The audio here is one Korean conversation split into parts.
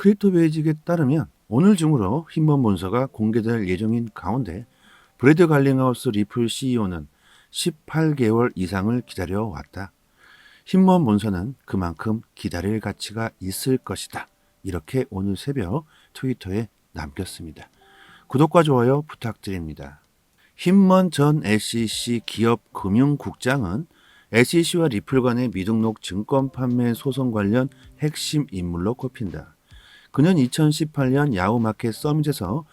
크립토 베이직에 따르면 오늘 중으로 힘먼 문서가 공개될 예정인 가운데 브래드 갈링하우스 리플 CEO는 18개월 이상을 기다려왔다. 힘먼 문서는 그만큼 기다릴 가치가 있을 것이다. 이렇게 오늘 새벽 트위터에 남겼습니다. 구독과 좋아요 부탁드립니다. 힘먼 전 SEC 기업금융국장은 SEC와 리플 간의 미등록 증권 판매 소송 관련 핵심 인물로 꼽힌다. 그는 2018년 야후 마켓 서밋에서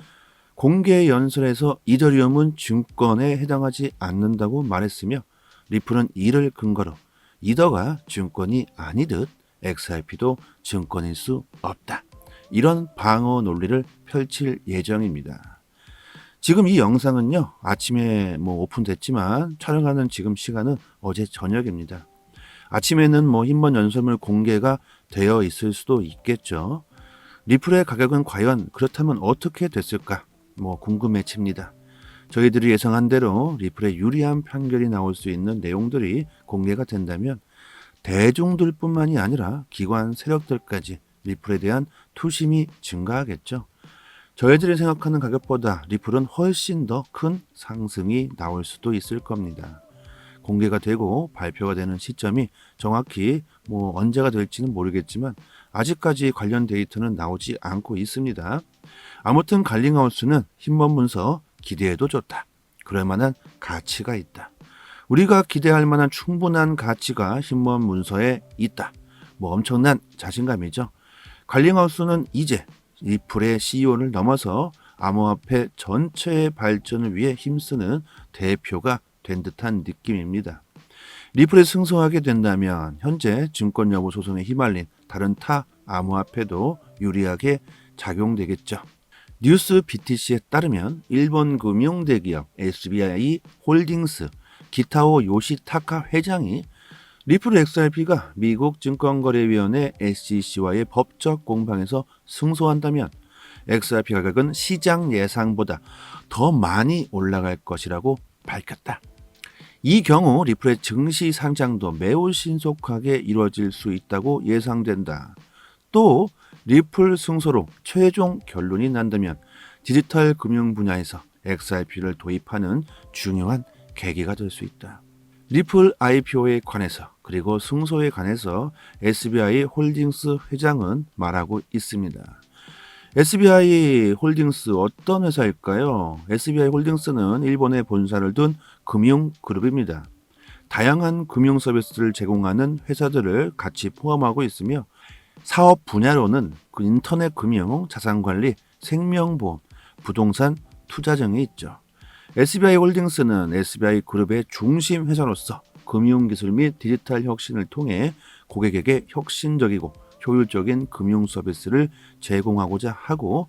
공개 연설에서 이더리움은 증권에 해당하지 않는다고 말했으며 리플은 이를 근거로 이더가 증권이 아니듯 XRP도 증권일 수 없다. 이런 방어 논리를 펼칠 예정입니다. 지금 이 영상은요, 아침에 오픈됐지만 촬영하는 지금 시간은 어제 저녁입니다. 아침에는 힘먼 연설문 공개가 되어 있을 수도 있겠죠. 리플의 가격은 과연 그렇다면 어떻게 됐을까? 궁금해집니다. 저희들이 예상한 대로 리플의 유리한 판결이 나올 수 있는 내용들이 공개가 된다면 대중들뿐만이 아니라 기관 세력들까지 리플에 대한 투심이 증가하겠죠. 저희들이 생각하는 가격보다 리플은 훨씬 더 큰 상승이 나올 수도 있을 겁니다. 공개가 되고 발표가 되는 시점이 정확히 언제가 될지는 모르겠지만 아직까지 관련 데이터는 나오지 않고 있습니다. 아무튼 갈링하우스는 힘먼 문서 기대해도 좋다. 그럴 만한 가치가 있다. 우리가 기대할 만한 충분한 가치가 힘먼 문서에 있다. 엄청난 자신감이죠. 갈링하우스는 이제 리플의 CEO를 넘어서 암호화폐 전체의 발전을 위해 힘쓰는 대표가 된 듯한 느낌입니다. 리플에 승소하게 된다면 현재 증권 여부 소송에 휘말린 다른 타 암호화폐도 유리하게 작용되겠죠. 뉴스 BTC에 따르면 일본 금융 대기업 SBI 홀딩스 기타오 요시타카 회장이 리플 XRP가 미국 증권거래위원회 SEC와의 법적 공방에서 승소한다면 XRP 가격은 시장 예상보다 더 많이 올라갈 것이라고 밝혔다. 이 경우 리플의 증시 상장도 매우 신속하게 이루어질 수 있다고 예상된다. 또 리플 승소로 최종 결론이 난다면 디지털 금융 분야에서 XRP를 도입하는 중요한 계기가 될 수 있다. 리플 IPO에 관해서 그리고 승소에 관해서 SBI 홀딩스 회장은 말하고 있습니다. SBI 홀딩스 어떤 회사일까요? SBI 홀딩스는 일본에 본사를 둔 금융그룹입니다. 다양한 금융 서비스를 제공하는 회사들을 같이 포함하고 있으며 사업 분야로는 인터넷 금융, 자산관리, 생명보험, 부동산, 투자 등이 있죠. SBI 홀딩스는 SBI 그룹의 중심 회사로서 금융기술 및 디지털 혁신을 통해 고객에게 혁신적이고 효율적인 금융 서비스를 제공하고자 하고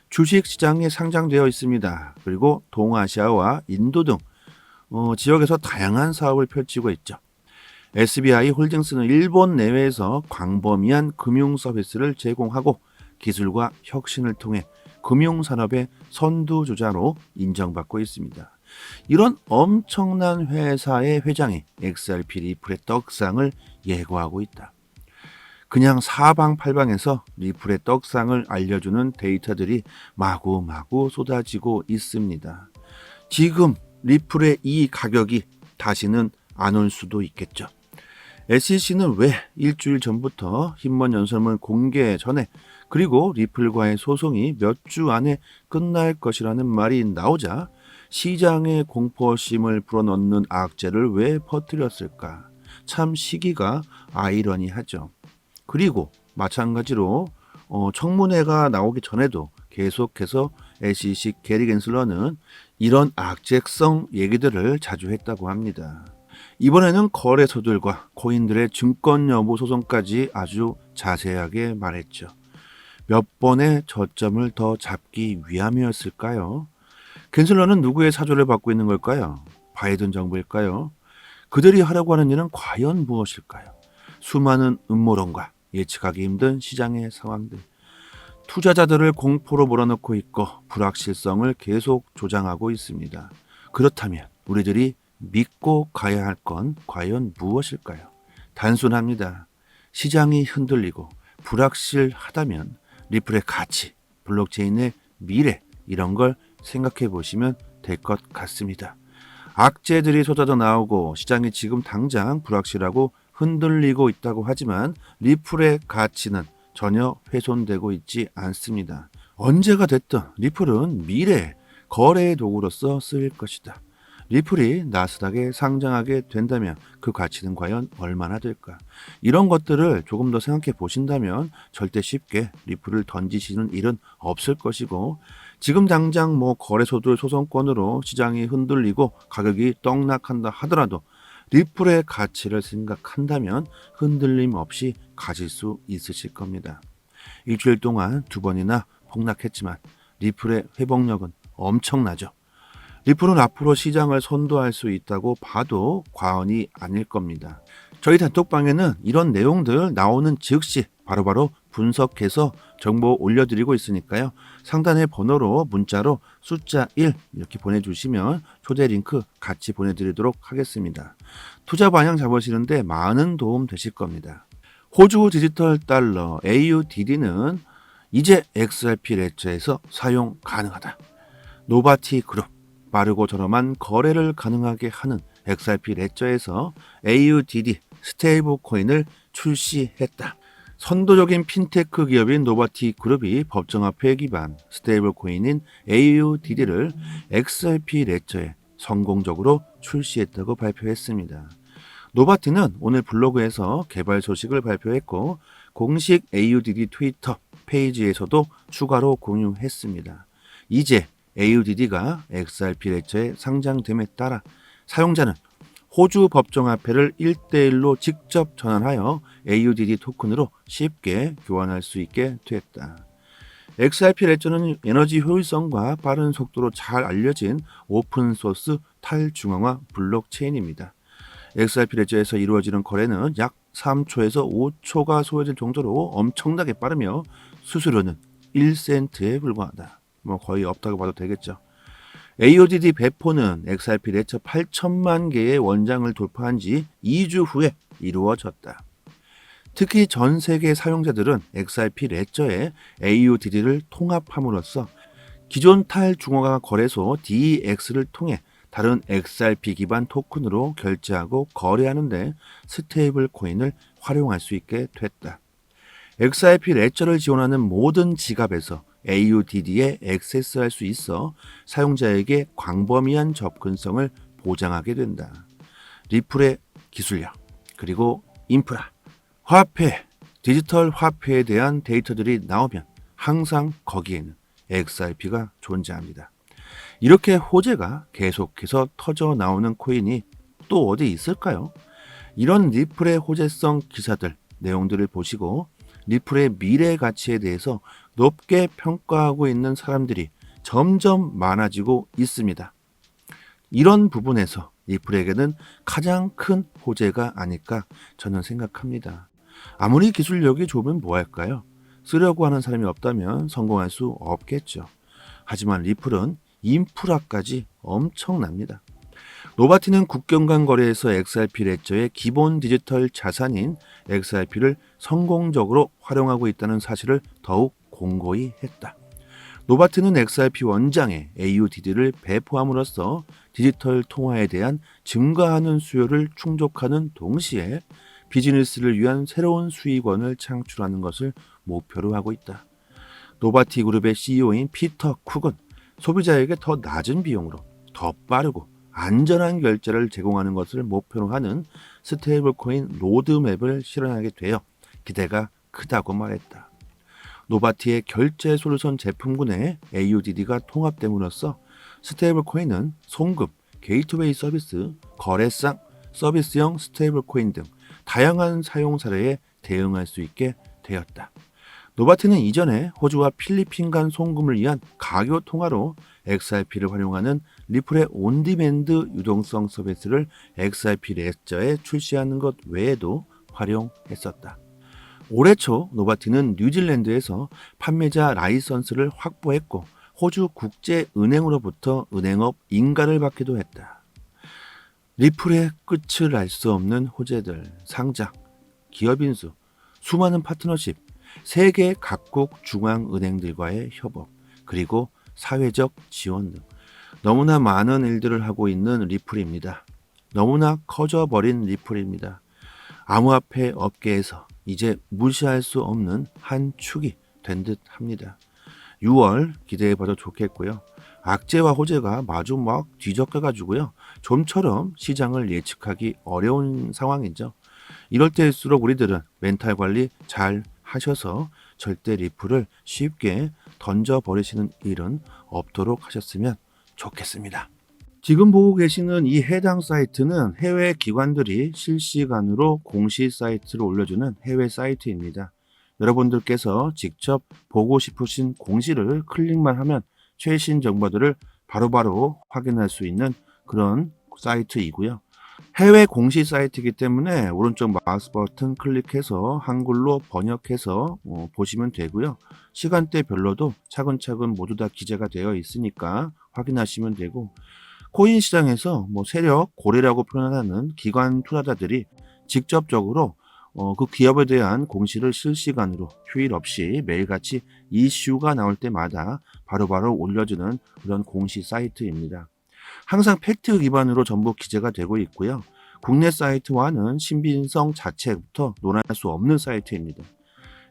주식시장에 상장되어 있습니다. 그리고 동아시아와 인도 등 지역에서 다양한 사업을 펼치고 있죠. SBI 홀딩스는 일본 내외에서 광범위한 금융 서비스를 제공하고 기술과 혁신을 통해 금융산업의 선두주자로 인정받고 있습니다. 이런 엄청난 회사의 회장이 XRP 리플의 떡상을 예고하고 있다. 그냥 사방팔방에서 리플의 떡상을 알려주는 데이터들이 마구마구 쏟아지고 있습니다. 지금 리플의 이 가격이 다시는 안 올 수도 있겠죠. SEC는 왜 일주일 전부터 힘먼 연설문 공개 전에 그리고 리플과의 소송이 몇 주 안에 끝날 것이라는 말이 나오자 시장의 공포심을 불어넣는 악재를 왜 퍼뜨렸을까? 참 시기가 아이러니하죠. 그리고 마찬가지로 청문회가 나오기 전에도 계속해서 SEC 게리 겐슬러는 이런 악재성 얘기들을 자주 했다고 합니다. 이번에는 거래소들과 코인들의 증권 여부 소송까지 아주 자세하게 말했죠. 몇 번의 저점을 더 잡기 위함이었을까요? 겐슬러는 누구의 사조를 받고 있는 걸까요? 바이든 정부일까요? 그들이 하려고 하는 일은 과연 무엇일까요? 수많은 음모론과 예측하기 힘든 시장의 상황들, 투자자들을 공포로 몰아넣고 있고 불확실성을 계속 조장하고 있습니다. 그렇다면 우리들이 믿고 가야 할 건 과연 무엇일까요? 단순합니다. 시장이 흔들리고 불확실하다면 리플의 가치, 블록체인의 미래 이런 걸 생각해 보시면 될 것 같습니다. 악재들이 쏟아져 나오고 시장이 지금 당장 불확실하고 흔들리고 있다고 하지만 리플의 가치는 전혀 훼손되고 있지 않습니다. 언제가 됐든 리플은 미래의 거래의 도구로서 쓰일 것이다. 리플이 나스닥에 상장하게 된다면 그 가치는 과연 얼마나 될까? 이런 것들을 조금 더 생각해 보신다면 절대 쉽게 리플을 던지시는 일은 없을 것이고, 지금 당장 거래소들 소송권으로 시장이 흔들리고 가격이 떡락한다 하더라도 리플의 가치를 생각한다면 흔들림 없이 가질 수 있으실 겁니다. 일주일 동안 2번이나 폭락했지만 리플의 회복력은 엄청나죠. 리플은 앞으로 시장을 선도할 수 있다고 봐도 과언이 아닐 겁니다. 저희 단톡방에는 이런 내용들 나오는 즉시 바로바로 분석해서 정보 올려드리고 있으니까요. 상단의 번호로 문자로 숫자 1 이렇게 보내주시면 초대 링크 같이 보내드리도록 하겠습니다. 투자 방향 잡으시는데 많은 도움 되실 겁니다. 호주 디지털 달러 AUDD는 이제 XRP 레저에서 사용 가능하다. 노바티 그룹 빠르고 저렴한 거래를 가능하게 하는 XRP 레저에서 AUDD 스테이블 코인을 출시했다. 선도적인 핀테크 기업인 노바티 그룹이 법정화폐 기반 스테이블 코인인 AUDD를 XRP 레저에 성공적으로 출시했다고 발표했습니다. 노바티는 오늘 블로그에서 개발 소식을 발표했고 공식 AUDD 트위터 페이지에서도 추가로 공유했습니다. 이제 AUDD가 XRP 레저에 상장됨에 따라 사용자는 호주 법정화폐를 1대1로 직접 전환하여 AUDD 토큰으로 쉽게 교환할 수 있게 됐다. XRP 레저는 에너지 효율성과 빠른 속도로 잘 알려진 오픈소스 탈중앙화 블록체인입니다. XRP 레저에서 이루어지는 거래는 약 3초에서 5초가 소요될 정도로 엄청나게 빠르며 수수료는 1센트에 불과하다. 거의 없다고 봐도 되겠죠. AUDD 배포는 XRP 레저 8천만 개의 원장을 돌파한 지 2주 후에 이루어졌다. 특히 전 세계 사용자들은 XRP 레저에 AUDD를 통합함으로써 기존 탈중앙화 거래소 DEX를 통해 다른 XRP 기반 토큰으로 결제하고 거래하는데 스테이블 코인을 활용할 수 있게 됐다. XRP 레저를 지원하는 모든 지갑에서 AUDD에 액세스할 수 있어 사용자에게 광범위한 접근성을 보장하게 된다. 리플의 기술력, 그리고 인프라, 화폐, 디지털 화폐에 대한 데이터들이 나오면 항상 거기에는 XRP가 존재합니다. 이렇게 호재가 계속해서 터져 나오는 코인이 또 어디 있을까요? 이런 리플의 호재성 기사들, 내용들을 보시고 리플의 미래 가치에 대해서 높게 평가하고 있는 사람들이 점점 많아지고 있습니다. 이런 부분에서 리플에게는 가장 큰 호재가 아닐까 저는 생각합니다. 아무리 기술력이 좋으면 뭐할까요? 쓰려고 하는 사람이 없다면 성공할 수 없겠죠. 하지만 리플은 인프라까지 엄청납니다. 노바티는 국경 간 거래에서 XRP 레저의 기본 디지털 자산인 XRP를 성공적으로 활용하고 있다는 사실을 더욱 공고히 했다. 노바티는 XRP 원장에 AUDD를 배포함으로써 디지털 통화에 대한 증가하는 수요를 충족하는 동시에 비즈니스를 위한 새로운 수익원을 창출하는 것을 목표로 하고 있다. 노바티 그룹의 CEO인 피터 쿡은 소비자에게 더 낮은 비용으로 더 빠르고 안전한 결제를 제공하는 것을 목표로 하는 스테이블 코인 로드맵을 실현하게 되어 기대가 크다고 말했다. 노바티의 결제 솔루션 제품군에 AUDD가 통합됨으로써 스테이블 코인은 송금, 게이트웨이 서비스, 거래상, 서비스형 스테이블 코인 등 다양한 사용 사례에 대응할 수 있게 되었다. 노바티는 이전에 호주와 필리핀 간 송금을 위한 가교 통화로 XRP를 활용하는 리플의 온디맨드 유동성 서비스를 XRP 레저에 출시하는 것 외에도 활용했었다. 올해 초 노바티는 뉴질랜드에서 판매자 라이선스를 확보했고 호주 국제은행으로부터 은행업 인가를 받기도 했다. 리플의 끝을 알 수 없는 호재들, 상장, 기업 인수, 수많은 파트너십, 세계 각국 중앙은행들과의 협업, 그리고 사회적 지원 등 너무나 많은 일들을 하고 있는 리플입니다. 너무나 커져버린 리플입니다. 암호화폐 업계에서 이제 무시할 수 없는 한 축이 된 듯 합니다. 6월 기대해봐도 좋겠고요. 악재와 호재가 마주 막 뒤섞여가지고요. 좀처럼 시장을 예측하기 어려운 상황이죠. 이럴 때일수록 우리들은 멘탈 관리 잘 하셔서 절대 리플을 쉽게 던져버리시는 일은 없도록 하셨으면 좋겠습니다. 지금 보고 계시는 이 해당 사이트는 해외 기관들이 실시간으로 공시 사이트를 올려주는 해외 사이트입니다. 여러분들께서 직접 보고 싶으신 공시를 클릭만 하면 최신 정보들을 바로바로 확인할 수 있는 그런 사이트이고요. 해외 공시 사이트이기 때문에 오른쪽 마우스 버튼 클릭해서 한글로 번역해서 보시면 되고요. 시간대별로도 차근차근 모두 다 기재가 되어 있으니까 확인하시면 되고, 코인 시장에서 세력 고래라고 표현하는 기관 투자자들이 직접적으로 그 기업에 대한 공시를 실시간으로 휴일 없이 매일같이 이슈가 나올 때마다 바로바로 올려주는 그런 공시 사이트입니다. 항상 팩트 기반으로 전부 기재가 되고 있고요. 국내 사이트와는 신빙성 자체부터 논할 수 없는 사이트입니다.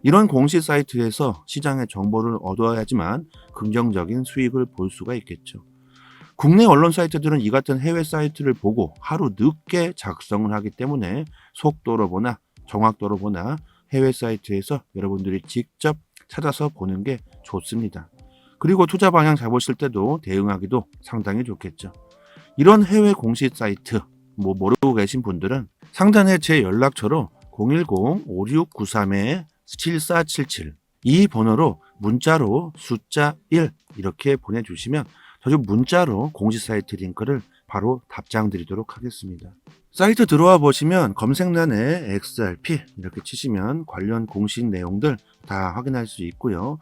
이런 공시 사이트에서 시장의 정보를 얻어야지만 긍정적인 수익을 볼 수가 있겠죠. 국내 언론 사이트들은 이 같은 해외 사이트를 보고 하루 늦게 작성을 하기 때문에 속도로 보나 정확도로 보나 해외 사이트에서 여러분들이 직접 찾아서 보는 게 좋습니다. 그리고 투자 방향 잡으실 때도 대응하기도 상당히 좋겠죠. 이런 해외 공시 사이트 모르고 계신 분들은 상단에 제 연락처로 010-5693-7477 이 번호로 문자로 숫자 1 이렇게 보내주시면 저도 문자로 공시 사이트 링크를 바로 답장 드리도록 하겠습니다. 사이트 들어와 보시면 검색란에 XRP 이렇게 치시면 관련 공식 내용들 다 확인할 수 있고요.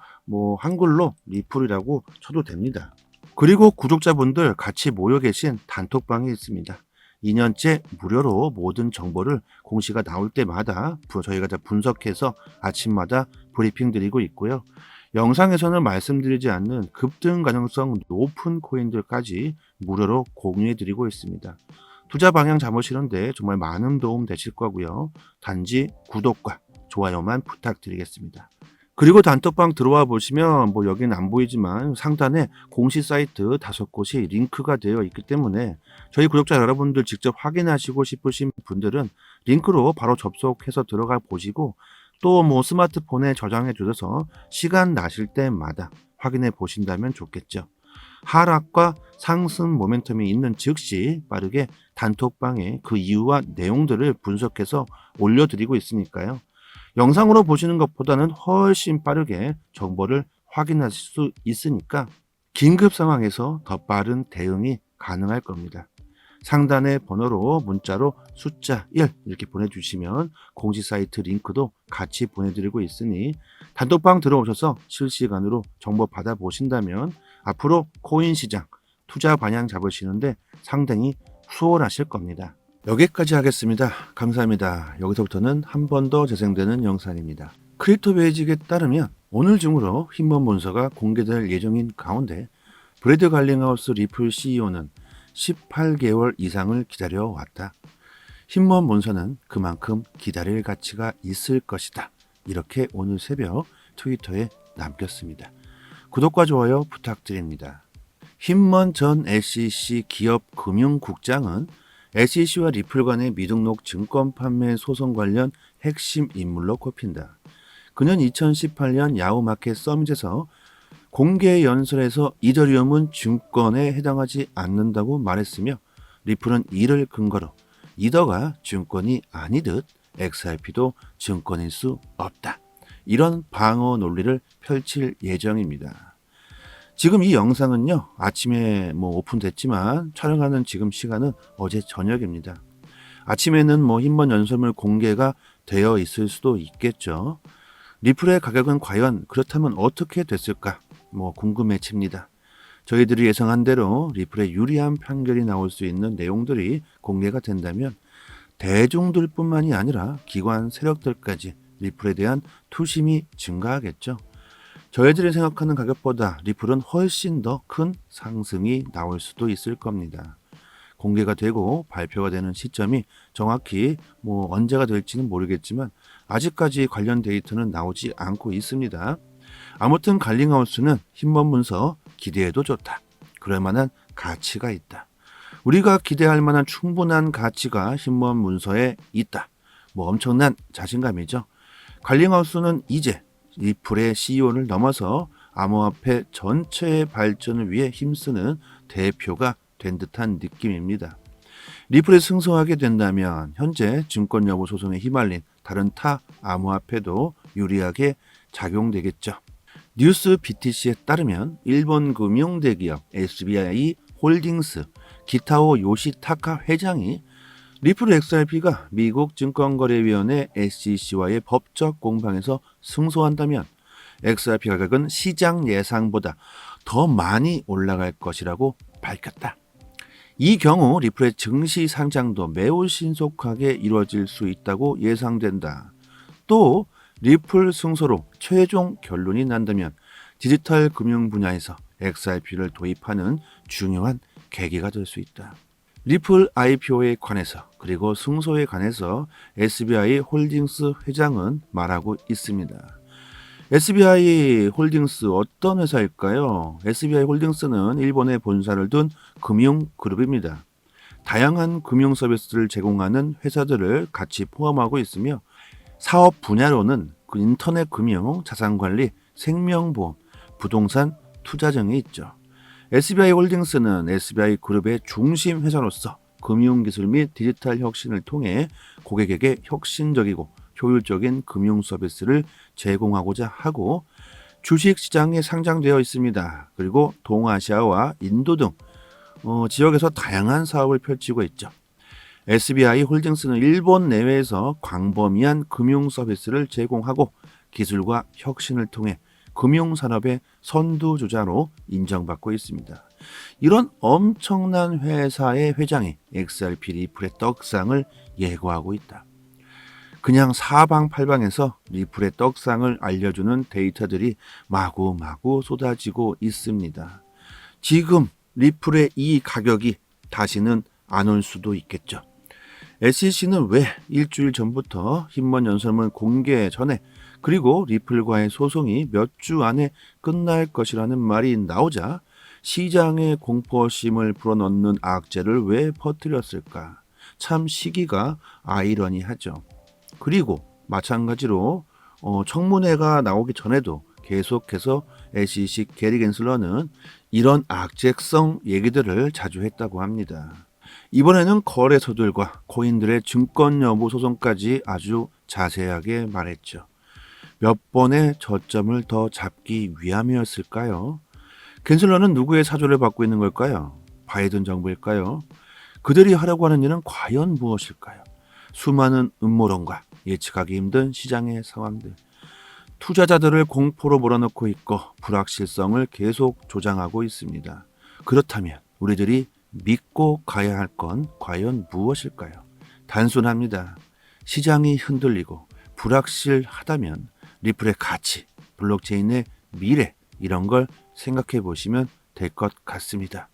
한글로 리플이라고 쳐도 됩니다. 그리고 구독자분들 같이 모여 계신 단톡방이 있습니다. 2년째 무료로 모든 정보를 공시가 나올 때마다 저희가 다 분석해서 아침마다 브리핑 드리고 있고요. 영상에서는 말씀드리지 않는 급등 가능성 높은 코인들까지 무료로 공유해 드리고 있습니다. 투자 방향 잡으시는데 정말 많은 도움 되실 거고요. 단지 구독과 좋아요만 부탁드리겠습니다. 그리고 단톡방 들어와 보시면 여기는 안 보이지만 상단에 공시 사이트 5곳이 링크가 되어 있기 때문에 저희 구독자 여러분들 직접 확인하시고 싶으신 분들은 링크로 바로 접속해서 들어가 보시고 또 스마트폰에 저장해 두셔서 시간 나실 때마다 확인해 보신다면 좋겠죠. 하락과 상승 모멘텀이 있는 즉시 빠르게 단톡방에 그 이유와 내용들을 분석해서 올려드리고 있으니까요. 영상으로 보시는 것보다는 훨씬 빠르게 정보를 확인하실 수 있으니까 긴급 상황에서 더 빠른 대응이 가능할 겁니다. 상단의 번호로 문자로 숫자 1 이렇게 보내주시면 공시 사이트 링크도 같이 보내드리고 있으니 단톡방 들어오셔서 실시간으로 정보 받아보신다면 앞으로 코인 시장 투자 방향 잡으시는데 상당히 수월하실 겁니다. 여기까지 하겠습니다. 감사합니다. 여기서부터는 한 번 더 재생되는 영상입니다. 크립토 베이직에 따르면 오늘 중으로 힘먼 문서가 공개될 예정인 가운데 브래드 갈링하우스 리플 CEO는 18개월 이상을 기다려왔다. 힘먼 문서는 그만큼 기다릴 가치가 있을 것이다. 이렇게 오늘 새벽 트위터에 남겼습니다. 구독과 좋아요 부탁드립니다. 힘먼 전 SEC 기업금융국장은 SEC와 리플 간의 미등록 증권 판매 소송 관련 핵심 인물로 꼽힌다. 그는 2018년 야후마켓 서밋에서 공개 연설에서 이더리움은 증권에 해당하지 않는다고 말했으며 리플은 이를 근거로 이더가 증권이 아니듯 XRP도 증권일 수 없다. 이런 방어 논리를 펼칠 예정입니다. 지금 이 영상은요, 아침에 오픈됐지만 촬영하는 지금 시간은 어제 저녁입니다. 아침에는 힘먼 연설문 공개가 되어 있을 수도 있겠죠. 리플의 가격은 과연 그렇다면 어떻게 됐을까? 궁금해집니다. 저희들이 예상한 대로 리플의 유리한 판결이 나올 수 있는 내용들이 공개가 된다면 대중들뿐만이 아니라 기관 세력들까지 리플에 대한 투심이 증가하겠죠. 저희들이 생각하는 가격보다 리플은 훨씬 더 큰 상승이 나올 수도 있을 겁니다. 공개가 되고 발표가 되는 시점이 정확히 언제가 될지는 모르겠지만 아직까지 관련 데이터는 나오지 않고 있습니다. 아무튼 갈링하우스는 흰먼 문서 기대해도 좋다. 그럴 만한 가치가 있다. 우리가 기대할 만한 충분한 가치가 흰먼 문서에 있다. 엄청난 자신감이죠. 갈링하우스는 이제 리플의 CEO를 넘어서 암호화폐 전체의 발전을 위해 힘쓰는 대표가 된 듯한 느낌입니다. 리플이 승소하게 된다면 현재 증권여부 소송에 휘말린 다른 타 암호화폐도 유리하게 작용되겠죠. 뉴스 BTC에 따르면 일본 금융대기업 SBI 홀딩스 기타오 요시타카 회장이 리플 XRP가 미국 증권거래위원회 SEC와의 법적 공방에서 승소한다면 XRP 가격은 시장 예상보다 더 많이 올라갈 것이라고 밝혔다. 이 경우 리플의 증시 상장도 매우 신속하게 이루어질 수 있다고 예상된다. 또 리플 승소로 최종 결론이 난다면 디지털 금융 분야에서 XRP를 도입하는 중요한 계기가 될 수 있다. 리플 IPO에 관해서 그리고 승소에 관해서 SBI 홀딩스 회장은 말하고 있습니다. SBI 홀딩스 어떤 회사일까요? SBI 홀딩스는 일본에 본사를 둔 금융그룹입니다. 다양한 금융 서비스를 제공하는 회사들을 같이 포함하고 있으며 사업 분야로는 인터넷 금융, 자산관리, 생명보험, 부동산, 투자 등이 있죠. SBI 홀딩스는 SBI 그룹의 중심 회사로서 금융기술 및 디지털 혁신을 통해 고객에게 혁신적이고 효율적인 금융 서비스를 제공하고자 하고 주식시장에 상장되어 있습니다. 그리고 동아시아와 인도 등 지역에서 다양한 사업을 펼치고 있죠. SBI 홀딩스는 일본 내외에서 광범위한 금융 서비스를 제공하고 기술과 혁신을 통해 금융산업의 선두주자로 인정받고 있습니다. 이런 엄청난 회사의 회장이 XRP 리플의 떡상을 예고하고 있다. 그냥 사방팔방에서 리플의 떡상을 알려주는 데이터들이 마구마구 쏟아지고 있습니다. 지금 리플의 이 가격이 다시는 안 올 수도 있겠죠. SEC는 왜 일주일 전부터 흰먼 연설문 공개 전에 그리고 리플과의 소송이 몇 주 안에 끝날 것이라는 말이 나오자 시장의 공포심을 불어넣는 악재를 왜 퍼뜨렸을까? 참 시기가 아이러니하죠. 그리고 마찬가지로 청문회가 나오기 전에도 계속해서 SEC 게리 겐슬러는 이런 악재성 얘기들을 자주 했다고 합니다. 이번에는 거래소들과 코인들의 증권 여부 소송까지 아주 자세하게 말했죠. 몇 번의 저점을 더 잡기 위함이었을까요? 겐슬러는 누구의 사조를 받고 있는 걸까요? 바이든 정부일까요? 그들이 하려고 하는 일은 과연 무엇일까요? 수많은 음모론과 예측하기 힘든 시장의 상황들, 투자자들을 공포로 몰아넣고 있고 불확실성을 계속 조장하고 있습니다. 그렇다면 우리들이 믿고 가야 할 건 과연 무엇일까요? 단순합니다. 시장이 흔들리고 불확실하다면 리플의 가치, 블록체인의 미래 이런 걸 생각해 보시면 될 것 같습니다.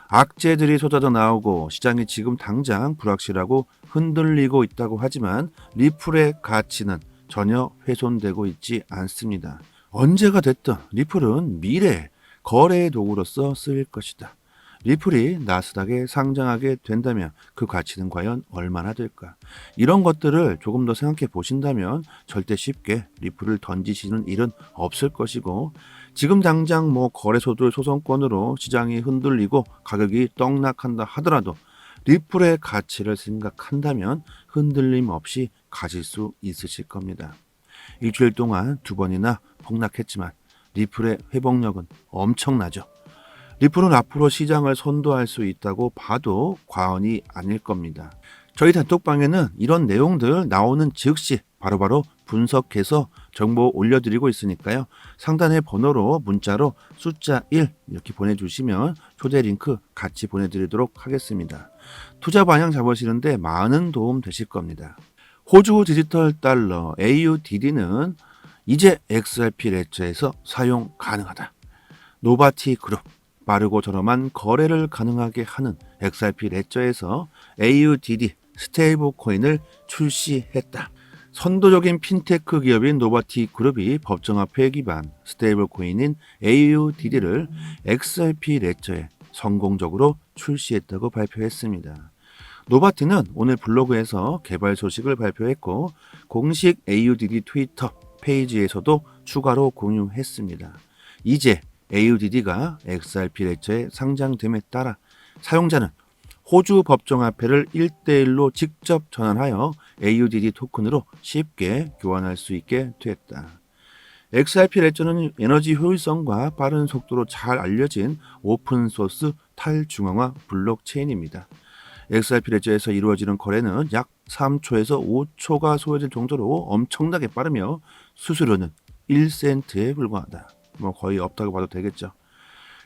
악재들이 쏟아져 나오고 시장이 지금 당장 불확실하고 흔들리고 있다고 하지만 리플의 가치는 전혀 훼손되고 있지 않습니다. 언제가 됐든 리플은 미래 거래의 도구로서 쓰일 것이다. 리플이 나스닥에 상장하게 된다면 그 가치는 과연 얼마나 될까? 이런 것들을 조금 더 생각해 보신다면 절대 쉽게 리플을 던지시는 일은 없을 것이고 지금 당장 거래소들 소송권으로 시장이 흔들리고 가격이 떡락한다 하더라도 리플의 가치를 생각한다면 흔들림 없이 가질 수 있으실 겁니다. 일주일 동안 2번이나 폭락했지만 리플의 회복력은 엄청나죠. 리플은 앞으로 시장을 선도할 수 있다고 봐도 과언이 아닐 겁니다. 저희 단톡방에는 이런 내용들 나오는 즉시 바로바로 분석해서 정보 올려드리고 있으니까요. 상단의 번호로 문자로 숫자 1 이렇게 보내주시면 초대 링크 같이 보내드리도록 하겠습니다. 투자 방향 잡으시는데 많은 도움 되실 겁니다. 호주 디지털 달러 AUDD는 이제 XRP 레저에서 사용 가능하다. 노바티 그룹, 빠르고 저렴한 거래를 가능하게 하는 XRP 레저에서 AUDD 스테이블 코인을 출시했다. 선도적인 핀테크 기업인 노바티 그룹이 법정화폐 기반 스테이블 코인인 AUDD를 XRP 레저에 성공적으로 출시했다고 발표했습니다. 노바티는 오늘 블로그에서 개발 소식을 발표했고 공식 AUDD 트위터 페이지에서도 추가로 공유했습니다. 이제 AUDD가 XRP 레저에 상장됨에 따라 사용자는 호주 법정화폐를 1대1로 직접 전환하여 AUDD 토큰으로 쉽게 교환할 수 있게 됐다. XRP 레저는 에너지 효율성과 빠른 속도로 잘 알려진 오픈소스 탈중앙화 블록체인입니다. XRP 레저에서 이루어지는 거래는 약 3초에서 5초가 소요될 정도로 엄청나게 빠르며 수수료는 1센트에 불과하다. 거의 없다고 봐도 되겠죠.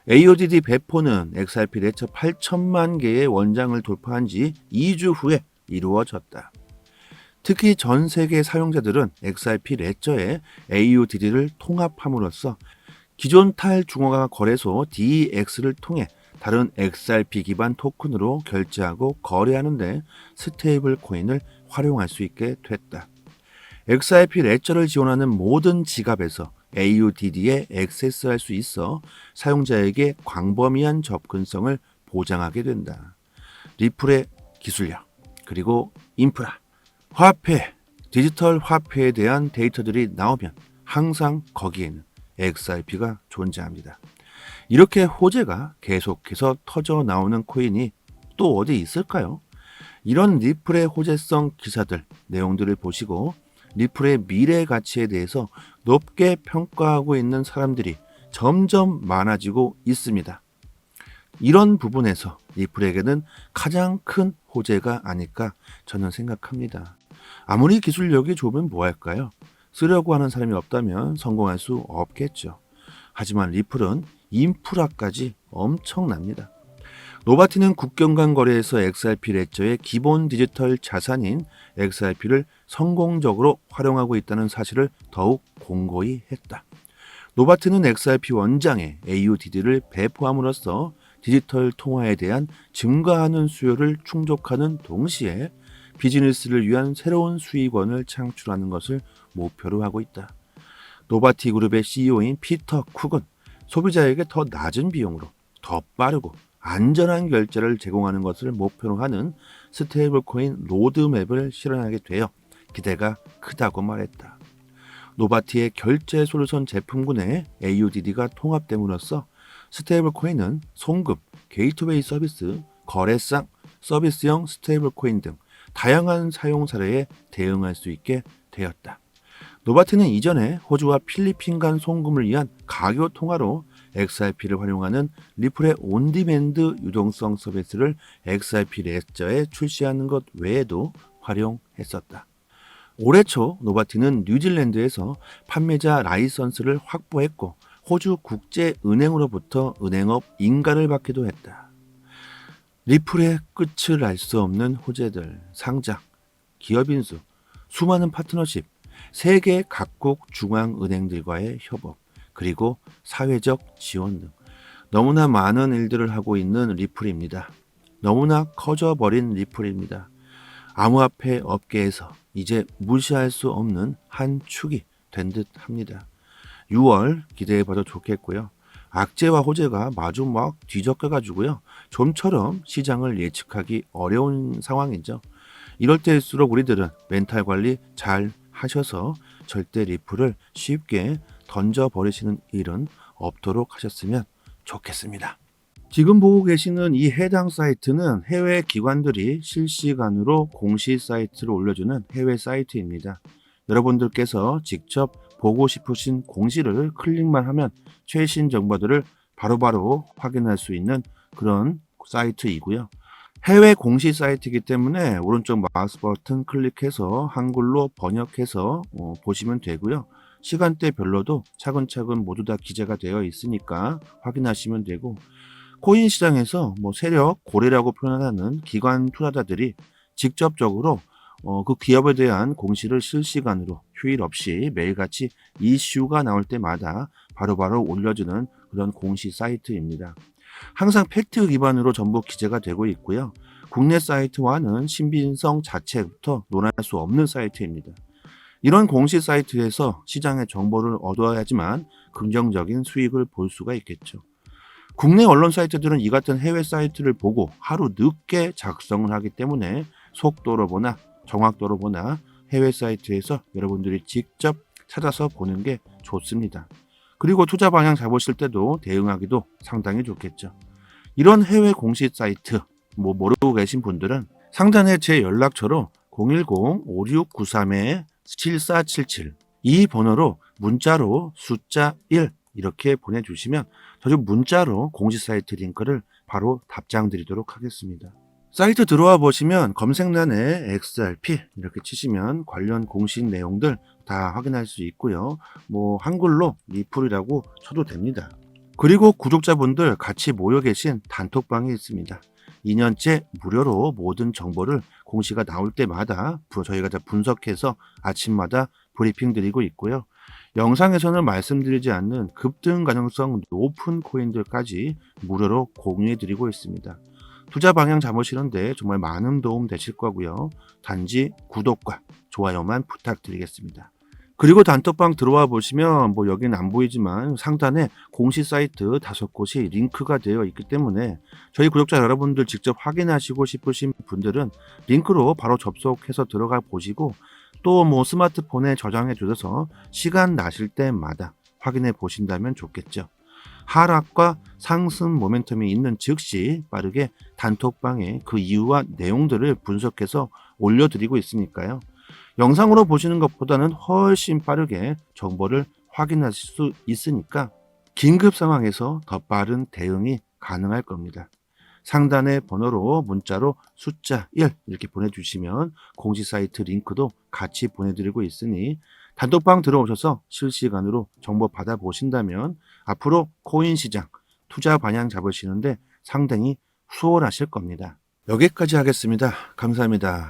AUDD 배포는 XRP 레저 8천만 개의 원장을 돌파한 지 2주 후에 이루어졌다. 특히 전 세계 사용자들은 XRP 레저에 AUDD를 통합함으로써 기존 탈중앙화 거래소 DEX를 통해 다른 XRP 기반 토큰으로 결제하고 거래하는데 스테이블 코인을 활용할 수 있게 됐다. XRP 레저를 지원하는 모든 지갑에서 AUDD에 액세스할 수 있어 사용자에게 광범위한 접근성을 보장하게 된다. 리플의 기술력, 그리고 인프라, 화폐, 디지털 화폐에 대한 데이터들이 나오면 항상 거기에는 XRP가 존재합니다. 이렇게 호재가 계속해서 터져 나오는 코인이 또 어디 있을까요? 이런 리플의 호재성 기사들, 내용들을 보시고 리플의 미래 가치에 대해서 높게 평가하고 있는 사람들이 점점 많아지고 있습니다. 이런 부분에서 리플에게는 가장 큰 호재가 아닐까 저는 생각합니다. 아무리 기술력이 좋으면 뭐할까요? 쓰려고 하는 사람이 없다면 성공할 수 없겠죠. 하지만 리플은 인프라까지 엄청납니다. 노바티는 국경 간 거래에서 XRP 레저의 기본 디지털 자산인 XRP를 성공적으로 활용하고 있다는 사실을 더욱 공고히 했다. 노바티는 XRP 원장에 AUDD를 배포함으로써 디지털 통화에 대한 증가하는 수요를 충족하는 동시에 비즈니스를 위한 새로운 수익원을 창출하는 것을 목표로 하고 있다. 노바티 그룹의 CEO인 피터 쿡은 소비자에게 더 낮은 비용으로 더 빠르고 안전한 결제를 제공하는 것을 목표로 하는 스테이블 코인 로드맵을 실현하게 되어 기대가 크다고 말했다. 노바티의 결제 솔루션 제품군에 AUDD가 통합됨으로써 스테이블 코인은 송금, 게이트웨이 서비스, 거래상, 서비스형 스테이블 코인 등 다양한 사용 사례에 대응할 수 있게 되었다. 노바티는 이전에 호주와 필리핀 간 송금을 위한 가교 통화로 XRP를 활용하는 리플의 온디맨드 유동성 서비스를 XRP 레저에 출시하는 것 외에도 활용했었다. 올해 초 노바티는 뉴질랜드에서 판매자 라이선스를 확보했고 호주 국제은행으로부터 은행업 인가를 받기도 했다. 리플의 끝을 알 수 없는 호재들, 상장, 기업 인수, 수많은 파트너십, 세계 각국 중앙은행들과의 협업, 그리고 사회적 지원 등 너무나 많은 일들을 하고 있는 리플입니다. 너무나 커져버린 리플입니다. 암호화폐 업계에서 이제 무시할 수 없는 한 축이 된 듯 합니다. 6월 기대해봐도 좋겠고요. 악재와 호재가 마주 막 뒤섞여가지고요. 좀처럼 시장을 예측하기 어려운 상황이죠. 이럴 때일수록 우리들은 멘탈 관리 잘 하셔서 절대 리플을 쉽게 던져버리시는 일은 없도록 하셨으면 좋겠습니다. 지금 보고 계시는 이 해당 사이트는 해외 기관들이 실시간으로 공시 사이트를 올려주는 해외 사이트입니다. 여러분들께서 직접 보고 싶으신 공시를 클릭만 하면 최신 정보들을 바로바로 확인할 수 있는 그런 사이트이고요. 해외 공시 사이트이기 때문에 오른쪽 마우스 버튼 클릭해서 한글로 번역해서 보시면 되고요. 시간대별로도 차근차근 모두 다 기재가 되어 있으니까 확인하시면 되고, 코인 시장에서 세력 고래라고 표현하는 기관 투자자들이 직접적으로 그 기업에 대한 공시를 실시간으로 휴일 없이 매일같이 이슈가 나올 때마다 바로바로 올려주는 그런 공시 사이트입니다. 항상 팩트 기반으로 전부 기재가 되고 있고요. 국내 사이트와는 신빙성 자체부터 논할 수 없는 사이트입니다. 이런 공시 사이트에서 시장의 정보를 얻어야지만 긍정적인 수익을 볼 수가 있겠죠. 국내 언론 사이트들은 이 같은 해외 사이트를 보고 하루 늦게 작성을 하기 때문에 속도로 보나 정확도로 보나 해외 사이트에서 여러분들이 직접 찾아서 보는 게 좋습니다. 그리고 투자 방향 잡으실 때도 대응하기도 상당히 좋겠죠. 이런 해외 공시 사이트 모르고 계신 분들은 상단에 제 연락처로 010-5693-7477 이 번호로 문자로 숫자 1 이렇게 보내주시면 저희 문자로 공시 사이트 링크를 바로 답장 드리도록 하겠습니다. 사이트 들어와 보시면 검색란에 XRP 이렇게 치시면 관련 공식 내용들 다 확인할 수 있고요. 한글로 리플이라고 쳐도 됩니다. 그리고 구독자분들 같이 모여 계신 단톡방이 있습니다. 2년째 무료로 모든 정보를 공시가 나올 때마다 저희가 다 분석해서 아침마다 브리핑 드리고 있고요. 영상에서는 말씀드리지 않는 급등 가능성 높은 코인들까지 무료로 공유해 드리고 있습니다. 투자 방향 잡으시는데 정말 많은 도움 되실 거고요. 단지 구독과 좋아요만 부탁드리겠습니다. 그리고 단톡방 들어와 보시면 여기는 안 보이지만 상단에 공시 사이트 5곳이 링크가 되어 있기 때문에 저희 구독자 여러분들 직접 확인하시고 싶으신 분들은 링크로 바로 접속해서 들어가 보시고 또 스마트폰에 저장해 주셔서 시간 나실 때마다 확인해 보신다면 좋겠죠. 하락과 상승 모멘텀이 있는 즉시 빠르게 단톡방에 그 이유와 내용들을 분석해서 올려드리고 있으니까요. 영상으로 보시는 것보다는 훨씬 빠르게 정보를 확인하실 수 있으니까 긴급 상황에서 더 빠른 대응이 가능할 겁니다. 상단의 번호로 문자로 숫자 1 이렇게 보내주시면 공시 사이트 링크도 같이 보내드리고 있으니 단톡방 들어오셔서 실시간으로 정보 받아보신다면 앞으로 코인 시장 투자 방향 잡으시는데 상당히 수월하실 겁니다. 여기까지 하겠습니다. 감사합니다.